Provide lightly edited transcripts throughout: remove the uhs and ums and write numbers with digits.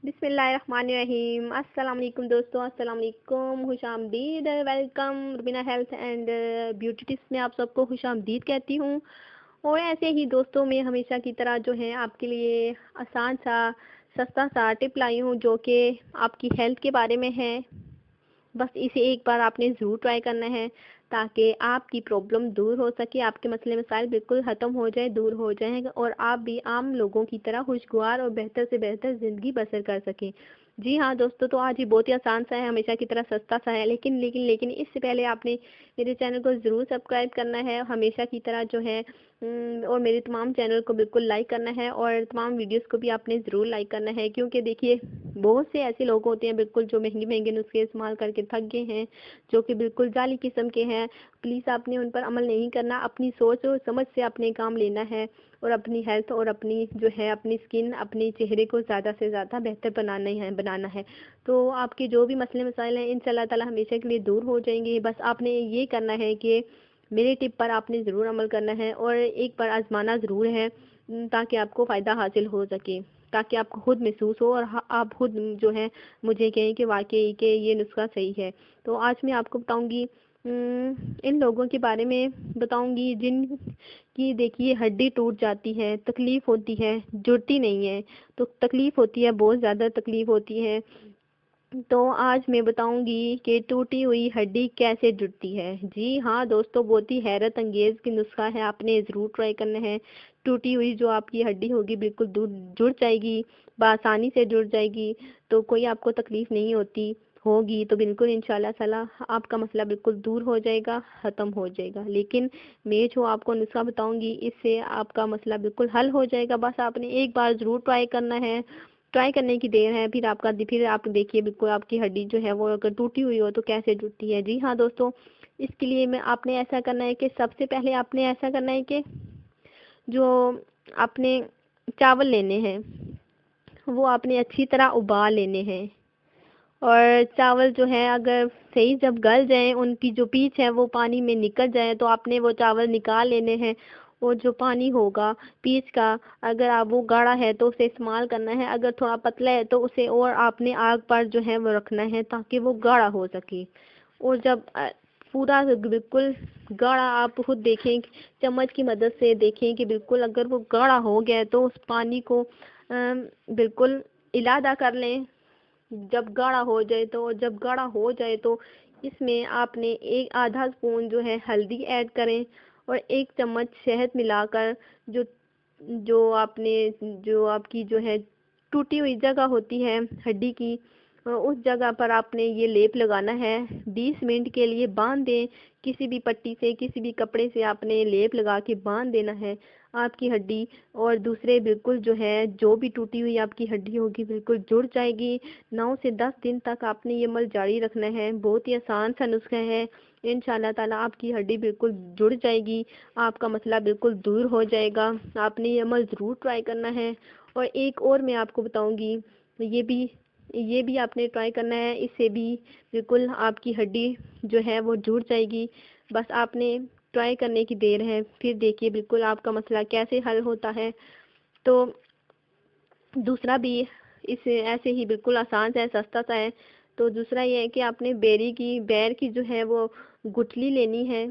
बिस्मिल्लाहिर्रहमानिर्रहीम। अस्सलाम वालेकुम दोस्तों, अस्सलाम वालेकुम, खुश आमदीद, welcome. Rubina health and beauty tips में आप सबको खुश आमदीद कहती हूँ। और ऐसे ही दोस्तों मैं हमेशा की तरह जो है आपके लिए आसान सा सस्ता सा टिप लाई हूँ जो कि आपकी हेल्थ के बारे में है। बस इसे एक बार आपने ज़रूर ट्राई करना है ताकि आपकी प्रॉब्लम दूर हो सके, आपके मसले मसाइल बिल्कुल ख़त्म हो जाए, दूर हो जाएँ और आप भी आम लोगों की तरह खुशगवार और बेहतर से बेहतर ज़िंदगी बसर कर सकें। जी हाँ दोस्तों, तो आज ये बहुत ही आसान सा है, हमेशा की तरह सस्ता सा है, लेकिन इससे पहले आपने मेरे चैनल को ज़रूर सब्सक्राइब करना है, हमेशा की तरह जो है और मेरे तमाम चैनल को बिल्कुल लाइक करना है और तमाम वीडियोस को भी आपने ज़रूर लाइक करना है, क्योंकि देखिए बहुत से ऐसे लोग होते हैं बिल्कुल जो महंगे महंगे नुस्खे इस्तेमाल करके थक गए हैं, जो कि बिल्कुल जाली किस्म के हैं। प्लीज़ आपने उन पर अमल नहीं करना, अपनी सोच और समझ से अपने काम लेना है और अपनी हेल्थ और अपनी जो है अपनी स्किन, अपने चेहरे को ज़्यादा से ज़्यादा बेहतर बनाना है। तो आपके जो भी मसले मसाइल हैं इंशाल्लाह ताला हमेशा के लिए दूर हो जाएंगे। बस आपने ये करना है कि मेरे टिप पर आपने ज़रूर अमल करना है और एक बार आजमाना ज़रूर है, ताकि आपको फ़ायदा हासिल हो सके, ताकि आपको खुद महसूस हो और आप खुद जो है मुझे कहें कि वाकई कि ये नुस्खा सही है। तो आज मैं आपको बताऊंगी, इन लोगों के बारे में बताऊंगी जिन की देखिए हड्डी टूट जाती है, तकलीफ़ होती है, जुड़ती नहीं है। तो तकलीफ़ होती है, बहुत ज़्यादा तकलीफ़ होती है। तो आज मैं बताऊंगी कि टूटी हुई हड्डी कैसे जुड़ती है। जी हाँ दोस्तों, बहुत ही हैरत अंगेज की नुस्खा है, आपने ज़रूर ट्राई करना है। टूटी हुई जो आपकी हड्डी होगी बिल्कुल दूर जुड़ जाएगी, बआसानी से जुड़ जाएगी। तो कोई आपको तकलीफ़ नहीं होगी तो बिल्कुल इंशाल्लाह ताला आपका मसला बिल्कुल दूर हो जाएगा, ख़त्म हो जाएगा। लेकिन मैं जो आपको नुस्खा बताऊंगी इससे आपका मसला बिल्कुल हल हो जाएगा। बस आपने एक बार ज़रूर ट्राई करना है, ट्राई करने की देर है। फिर आप देखिए बिल्कुल आपकी हड्डी जो है वो अगर टूटी हुई हो तो कैसे टूटती है। जी हाँ दोस्तों, इसके लिए मैं आपने ऐसा करना है कि सबसे पहले आपने ऐसा करना है कि जो आपने चावल लेने हैं वो आपने अच्छी तरह उबाल लेने हैं। और चावल जो है अगर सही जब गल जाएं, उनकी जो पीच है वो पानी में निकल जाए तो आपने वो चावल निकाल लेने हैं। और जो पानी होगा पीच का, अगर आप वो गाढ़ा है तो उसे इस्तेमाल करना है, अगर थोड़ा पतला है तो उसे और आपने आग पर जो है वो रखना है ताकि वो गाढ़ा हो सके। और जब पूरा बिल्कुल गाढ़ा आप खुद देखें, चम्मच की मदद से देखें कि बिल्कुल अगर वो गाढ़ा हो गया है तो उस पानी को बिल्कुल इलादा कर लें। जब गाढ़ा हो जाए तो इसमें आपने एक आधा स्पून जो है हल्दी ऐड करें और एक चम्मच शहद मिलाकर जो जो आपने जो आपकी जो है टूटी हुई जगह होती है हड्डी की, उस जगह पर आपने ये लेप लगाना है। 20 मिनट के लिए बांध दें, किसी भी पट्टी से किसी भी कपड़े से आपने लेप लगा के बांध देना है आपकी हड्डी। और दूसरे बिल्कुल जो है जो भी टूटी हुई आपकी हड्डी होगी बिल्कुल जुड़ जाएगी। 9 से 10 दिन तक आपने ये अमल जारी रखना है, बहुत ही आसान सा नुस्खा है। इंशाल्लाह ताला आपकी हड्डी बिल्कुल जुड़ जाएगी, आपका मसला बिल्कुल दूर हो जाएगा। आपने ये अमल ज़रूर ट्राई करना है। और एक और मैं आपको बताऊंगी, ये भी ये भी आपने ट्राई करना है, इससे भी बिल्कुल आपकी हड्डी जो है वो जुड़ जाएगी। बस आपने ट्राई करने की देर है, फिर देखिए बिल्कुल आपका मसला कैसे हल होता है। तो दूसरा भी इस ऐसे ही बिल्कुल आसान सा है, सस्ता सा है। तो दूसरा ये है कि आपने बैर की जो है वो गुठली लेनी है।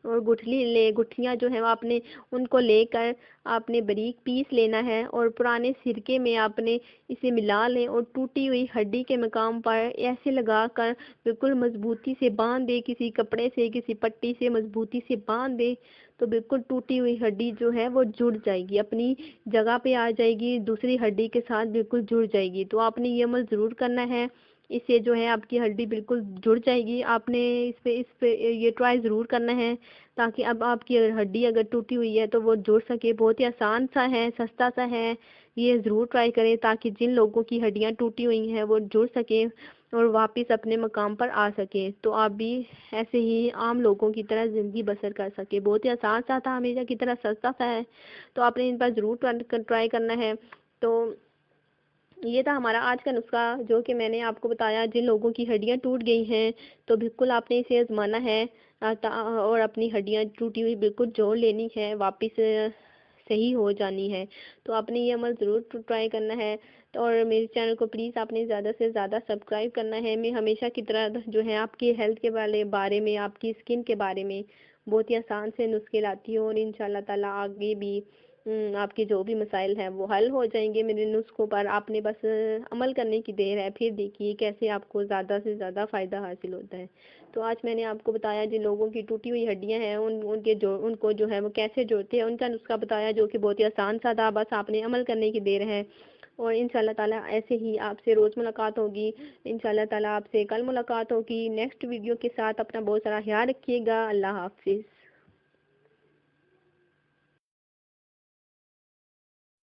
और गुठलियाँ जो है वो आपने उनको लेकर आपने बारीक पीस लेना है और पुराने सिरके में आपने इसे मिला लें और टूटी हुई हड्डी के मकाम पर ऐसे लगाकर बिल्कुल मजबूती से बांध दे, किसी कपड़े से किसी पट्टी से मजबूती से बांध दे। तो बिल्कुल टूटी हुई हड्डी जो है वो जुड़ जाएगी, अपनी जगह पे आ जाएगी, दूसरी हड्डी के साथ बिल्कुल जुड़ जाएगी। तो आपने ये अमल ज़रूर करना है, इससे जो है आपकी हड्डी बिल्कुल जुड़ जाएगी। आपने इस पे ये ट्राई ज़रूर करना है ताकि अब आपकी हड्डी अगर टूटी हुई है तो वो जुड़ सके। बहुत ही आसान सा है, सस्ता सा है, ये ज़रूर ट्राई करें ताकि जिन लोगों की हड्डियां टूटी हुई हैं वो जुड़ सकें और वापस अपने मकाम पर आ सके। तो आप भी ऐसे ही आम लोगों की तरह ज़िंदगी बसर कर सके। बहुत ही आसान सा था, हमेशा की तरह सस्ता सा है, तो आपने इन पर ज़रूर ट्राई करना है। तो ये था हमारा आज का नुस्खा जो कि मैंने आपको बताया। जिन लोगों की हड्डियां टूट गई हैं तो बिल्कुल आपने इसे आजमाना है, और अपनी हड्डियां टूटी हुई बिल्कुल जोड़ लेनी है वापस صحیح ہو جانی ہے۔ تو آپ نے یہ عمل ضرور ٹرائی کرنا ہے، اور میرے چینل کو پلیز آپ نے زیادہ سے زیادہ سبسکرائب کرنا ہے۔ میں ہمیشہ کی طرح جو ہے آپ کی ہیلتھ کے بارے میں، آپ کی اسکن کے بارے میں بہت ہی آسان سے نسخے لاتی ہوں، اور انشاءاللہ تعالیٰ آگے بھی آپ کے جو بھی مسائل ہیں وہ حل ہو جائیں گے میرے نسخوں پر۔ آپ نے بس عمل کرنے کی دیر ہے، پھر دیکھیے کیسے آپ کو زیادہ سے زیادہ فائدہ حاصل ہوتا ہے۔ تو آج میں نے آپ کو بتایا جن لوگوں کی ٹوٹی ہوئی ہڈیاں ہیں ان کو جو ہے وہ کیسے جوڑتے ہیں، ان کا نسخہ بتایا جو کہ بہت ہی آسان سا تھا، بس آپ نے عمل کرنے کی دیر ہے۔ اور انشاءاللہ تعالیٰ ایسے ہی آپ سے روز ملاقات ہوگی، انشاءاللہ تعالیٰ آپ سے کل ملاقات ہوگی نیکسٹ ویڈیو کے ساتھ۔ اپنا بہت سارا خیال رکھیے گا۔ اللہ حافظ۔